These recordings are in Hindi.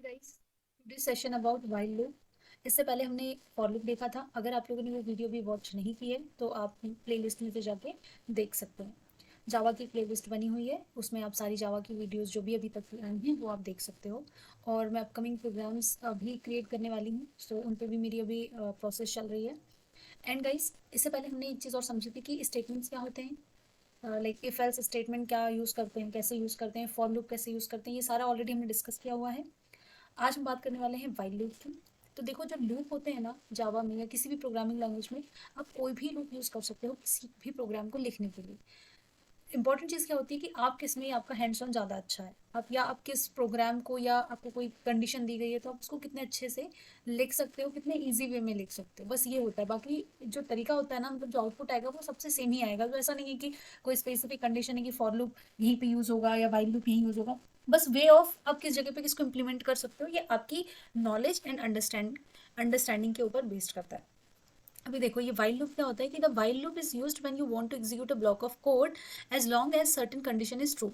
Guys, today session about while loop. इससे पहले हमने फॉर लूप देखा था। अगर आप लोगों ने वो वीडियो भी वॉच नहीं की है तो आप प्लेलिस्ट में से जाके देख सकते हैं। जावा की प्लेलिस्ट बनी हुई है, उसमें आप सारी जावा की वीडियोस जो भी अभी तक आई हैं वो आप देख सकते हो। और मैं अपकमिंग प्रोग्राम्स अभी क्रिएट करने वाली हूँ, सो उन पर भी मेरी अभी प्रोसेस चल रही है। एंड गाइस, इससे पहले हमने एक चीज़ और समझी थी कि स्टेटमेंट्स क्या होते हैं, लाइक इफ एल्स स्टेटमेंट क्या यूज़ करते हैं, कैसे यूज़ करते हैं, फॉर लूप कैसे यूज़ करते हैं, ये सारा ऑलरेडी हमने डिस्कस किया हुआ है। आज हम बात करने वाले हैं व्हाइल लूप की। तो देखो, जब लूप होते हैं ना जावा में या किसी भी प्रोग्रामिंग लैंग्वेज में, आप कोई भी लूप यूज़ कर सकते हो किसी भी प्रोग्राम को लिखने के लिए। इंपॉर्टेंट चीज़ क्या होती है कि आप किस में आपका हैंड्स ऑन ज़्यादा अच्छा है, आप या आप किस प्रोग्राम को, या आपको कोई कंडीशन दी गई है तो आप उसको कितने अच्छे से लिख सकते हो, कितने ईजी वे में लिख सकते हो, बस ये होता है। बाकी जो तरीका होता है ना, मतलब जो आउटपुट आएगा वो सबसे सेम ही आएगा। तो ऐसा नहीं है कि कोई स्पेसिफिक कंडीशन है कि फॉर लूप यहीं पे यूज़ होगा या वाइल लूप यहीं यूज़ होगा। बस वे ऑफ आप किस जगह पे किसको इम्प्लीमेंट कर सकते हो, ये आपकी नॉलेज एंड अंडरस्टैंडिंग के ऊपर बेस्ड करता है। अभी देखो, ये वाइल लूप क्या होता है कि the while loop is used when you want to execute a block of code as long as certain condition is true.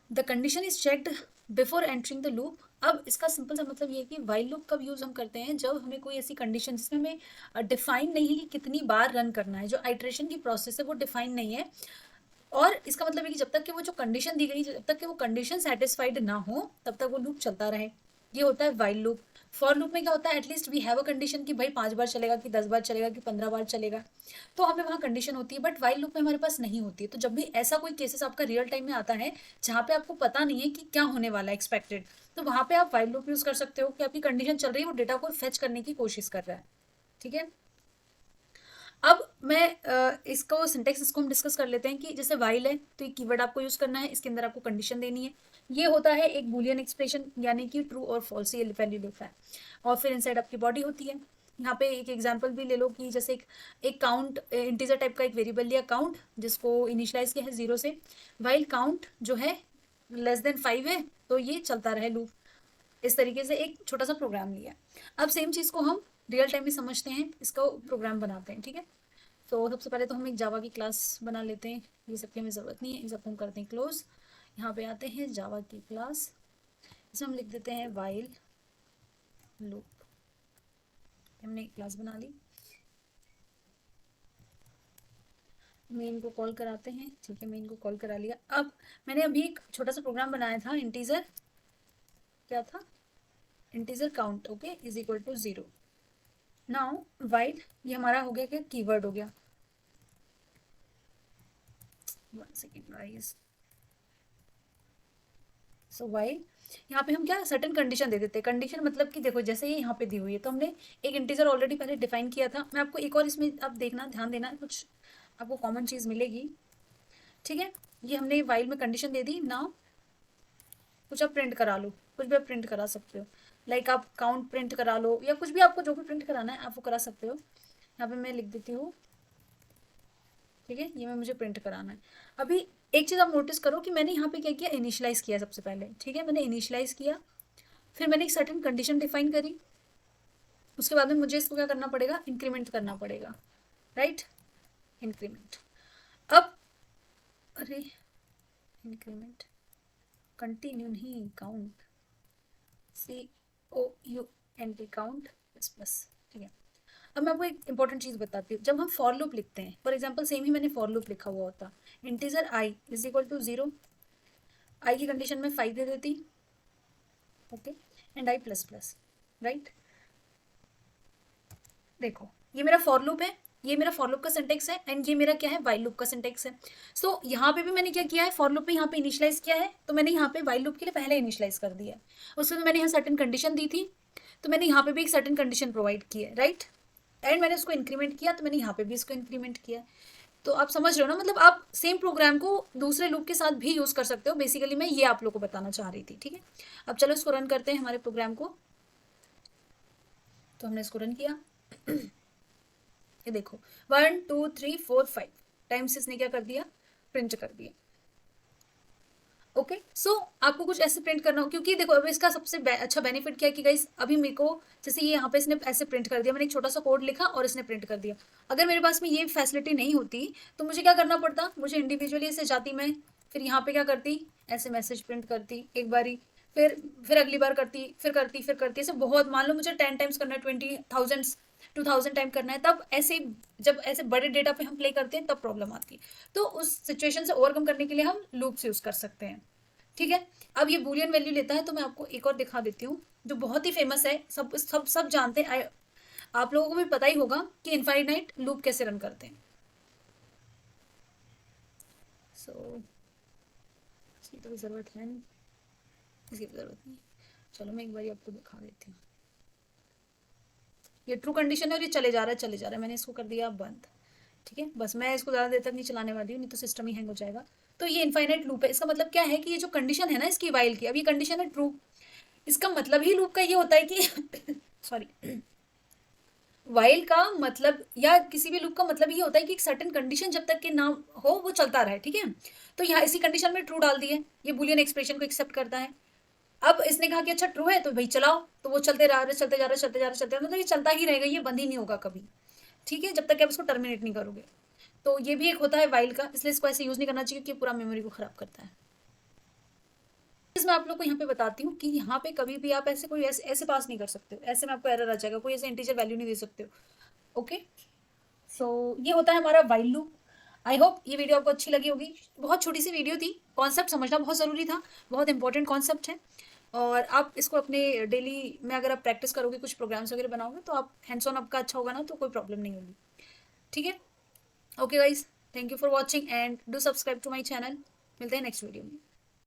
The condition is checked before entering the loop. अब इसका सिंपल सा मतलब ये है कि वाइल लूप कब यूज हम करते हैं, जब हमें कोई ऐसी कंडीशन जिसमें हमें डिफाइन नहीं है कि कितनी बार रन करना है, जो आइट्रेशन की प्रोसेस है वो डिफाइन नहीं है। और इसका मतलब है कि जब तक कि वो जो कंडीशन दी गई, जब तक कि वो कंडीशन सेटिस्फाइड ना हो तब तक वो लूप चलता रहे। ये होता है वाइल लूप। फॉर लूप में क्या होता है, at least we have a condition कि भाई 5 बार चलेगा, कि 10 बार चलेगा, कि 15 बार चलेगा, तो हमें वहाँ कंडीशन होती है। बट वाइल लूप में हमारे पास नहीं होती है। तो जब भी ऐसा कोई केसेस आपका रियल टाइम में आता है जहाँ पे आपको पता नहीं है कि क्या होने वाला है एक्सपेक्टेड, तो वहाँ पे आप वाइल लूप यूज कर सकते हो कि आपकी कंडीशन चल रही है, वो डेटा को फेच करने की कोशिश कर रहा है। ठीक है। अब मैं इसको सिंटेक्स इसको हम डिस्कस कर लेते हैं कि जैसे वाइल है तो ये कीवर्ड आपको यूज करना है, इसके अंदर आपको कंडीशन देनी है। ये होता है एक बुलियन एक्सप्रेशन, यानी कि ट्रू और फॉल्स ये वैल्यू देता है। और फिर इनसाइड आपकी बॉडी होती है। यहाँ पे एक एग्जांपल भी ले लो कि जैसे एक काउंट इंटीजर टाइप का एक वेरिएबल लिया काउंट, जिसको इनिशियलाइज किया है 0 से। वाइल काउंट जो है <<5 है, तो ये चलता रहे लूप। इस तरीके से एक छोटा सा प्रोग्राम लिया। अब सेम चीज़ को हम रियल टाइम में समझते हैं, इसका प्रोग्राम बनाते हैं। ठीक है। तो सबसे पहले तो हम एक जावा की क्लास बना लेते हैं। ये सबकी हमें ज़रूरत नहीं है, इन सबको हम करते हैं क्लोज। यहाँ पे आते हैं जावा की क्लास, इसमें हम लिख देते हैं वाइल लूप। हमने एक क्लास बना ली, मेन को कॉल कराते हैं। ठीक है, मेन को कॉल करा लिया। अब मैंने अभी एक छोटा सा प्रोग्राम बनाया था, इंटीजर क्या था, integer count okay is equal to 0। Now while, ये हमारा हो गया क्या, कीवर्ड हो गया। 1 सेकेंड गाइस। सो वाइल, यहाँ पे हम क्या सर्टेन कंडीशन दे देते हैं। कंडीशन मतलब कि देखो, जैसे ये यहाँ पे दी हुई है तो हमने एक इंटीजर ऑलरेडी पहले डिफाइन किया था। मैं आपको एक और इसमें अब देखना, ध्यान देना, कुछ आपको कॉमन चीज़ मिलेगी। ठीक है। ये हमने वाइल में कंडीशन दे दी ना, कुछ आप प्रिंट करा लो, कुछ भी आप प्रिंट करा सकते हो। लाइक आप काउंट प्रिंट करा लो, या कुछ भी आपको जो भी प्रिंट कराना है आप वो करा सकते हो। यहाँ पे मैं लिख देती हूँ। ठीक है, ये मैं मुझे प्रिंट कराना है। अभी एक चीज़ आप नोटिस करो कि मैंने यहाँ पे क्या किया, इनिशियलाइज किया सबसे पहले। ठीक है, मैंने इनिशियलाइज किया, फिर मैंने एक सर्टेन कंडीशन डिफाइन करी। उसके बाद में मुझे इसको क्या करना पड़ेगा, इंक्रीमेंट करना पड़ेगा। Right, increment. अब अरे, इंक्रीमेंट कंटिन्यू नहीं, count, COUNT, count plus plus. ठीक है। अब मैं आपको एक इंपॉर्टेंट चीज़ बताती हूँ। जब हम फॉर लूप लिखते हैं, फॉर एग्जाम्पल सेम ही मैंने फॉर लूप लिखा हुआ होता, integer I is equal to 0, I की कंडीशन में 5 दे देती। Okay, and I plus plus. Right, देखो ये मेरा फॉर लूप है, ये मेरा फॉर लूप का सिंटेक्स है, एंड ये मेरा क्या है, वाइल लूप का सिंटेक्स है। सो यहाँ पे भी मैंने क्या किया है, फॉर लूप में यहाँ पे इनिशियलाइज किया है, तो मैंने यहाँ पे वाइल लूप के लिए पहले इनिशियलाइज कर दिया है। उसके बाद मैंने यहाँ सर्टेन कंडीशन दी थी, तो मैंने यहाँ पे भी एक सर्टेन कंडीशन प्रोवाइड की है। राइट, एंड मैंने उसको इंक्रीमेंट किया, तो मैंने यहाँ पे भी इसको इंक्रीमेंट किया। तो आप समझ रहे हो ना, मतलब आप सेम प्रोग्राम को दूसरे लूप के साथ भी यूज कर सकते हो। बेसिकली मैं ये आप लोग को बताना चाह रही थी। ठीक है, अब चलो इसको रन करते हैं हमारे प्रोग्राम को। तो हमने इसको रन किया। ये देखो, 1 2 3 4 5 टाइम्स इसने क्या कर दिया, प्रिंट कर दिया। ओके, सो आपको कुछ ऐसे प्रिंट करना हो, क्योंकि देखो अब इसका सबसे अच्छा बेनिफिट क्या है कि गाइस, अभी मेरे को जैसे ये यहाँ पे इसने ऐसे प्रिंट कर दिया, मैंने एक छोटा सा कोड लिखा और इसने प्रिंट कर दिया। अगर मेरे पास में ये फैसिलिटी नहीं होती तो मुझे क्या करना पड़ता, मुझे इंडिविजुअली ऐसे जाती मैं, फिर यहाँ पे क्या करती, ऐसे मैसेज प्रिंट करती एक बारी, फिर अगली बार फिर करती ऐसे बहुत, मान लो मुझे 10 टाइम्स करना है, 20,000 2,000 टाइम करना है, तब ऐसे जब ऐसे बड़े डेटा पे हम प्ले करते हैं तब प्रॉब्लम आती है। तो उस सिचुएशन से ओवरकम करने के लिए हम लूप्स यूज कर सकते हैं। ठीक है, अब ये बूलियन वैल्यू लेता है, तो मैं आपको एक और दिखा देती हूँ जो बहुत ही फेमस है, सब सब सब जानते हैं। आप लोगों को भी पता ही होगा कि इनफाइनाइट लूप कैसे रन करते हैं। सो इसकी तो ज़रूरत है नहीं, इसकी तो ज़रूरत नहीं। चलो मैं एक बार आपको दिखा देती हूँ। ये ट्रू कंडीशन है और ये चले जा रहा है, चले जा रहा है, मैंने इसको कर दिया बंद। ठीक है, बस मैं इसको ज़्यादा देर तक नहीं चलाने वाली हूँ, नहीं तो सिस्टम ही हैंग हो जाएगा। तो ये इनफाइनाइट लूप है, इसका मतलब क्या है कि ये जो कंडीशन है ना इसकी वाइल की, अब ये कंडीशन है ट्रू, इसका मतलब ही लूप का ये होता है कि सॉरी, वाइल का मतलब या किसी भी लूप का मतलब ये होता है कि एक सर्टेन कंडीशन जब तक के ना हो वो चलता रहे। ठीक है, तो यहाँ इसी कंडीशन में ट्रू डाल दिए, ये बुलियन एक्सप्रेशन को एक्सेप्ट करता है। अब इसने कहा कि अच्छा ट्रू है तो भाई चलाओ, तो वो चलते रहा, चलते जा रहा, चलते जा रहा, चलते मतलब ये चलता ही रहेगा, ये बंद ही नहीं होगा कभी। ठीक है, जब तक आप इसको टर्मिनेट नहीं करोगे। तो ये भी एक होता है वाइल का, इसलिए इसको ऐसे यूज नहीं करना चाहिए क्योंकि पूरा मेमोरी को खराब करता है। मैं आप लोग को यहाँ पे बताती हूँ कि यहाँ पे कभी भी आप ऐसे कोई ऐसे पास नहीं कर सकते हो, ऐसे में आपको एरर आ जाएगा, कोई ऐसे इंटीजर वैल्यू नहीं दे सकते हो। ओके, सो ये होता है हमारा वाइल लूप। आई होप ये वीडियो आपको अच्छी लगी होगी। बहुत छोटी सी वीडियो थी, कॉन्सेप्ट समझना बहुत ज़रूरी था, बहुत इंपॉर्टेंट कॉन्सेप्ट है। और आप इसको अपने डेली में अगर आप प्रैक्टिस करोगे, कुछ प्रोग्राम्स वगैरह बनाओगे, तो आप हैंड्स ऑन आपका अच्छा होगा ना, तो कोई प्रॉब्लम नहीं होगी। ठीक है, okay guys, thank you for watching and do subscribe to my channel. मिलते हैं नेक्स्ट वीडियो में।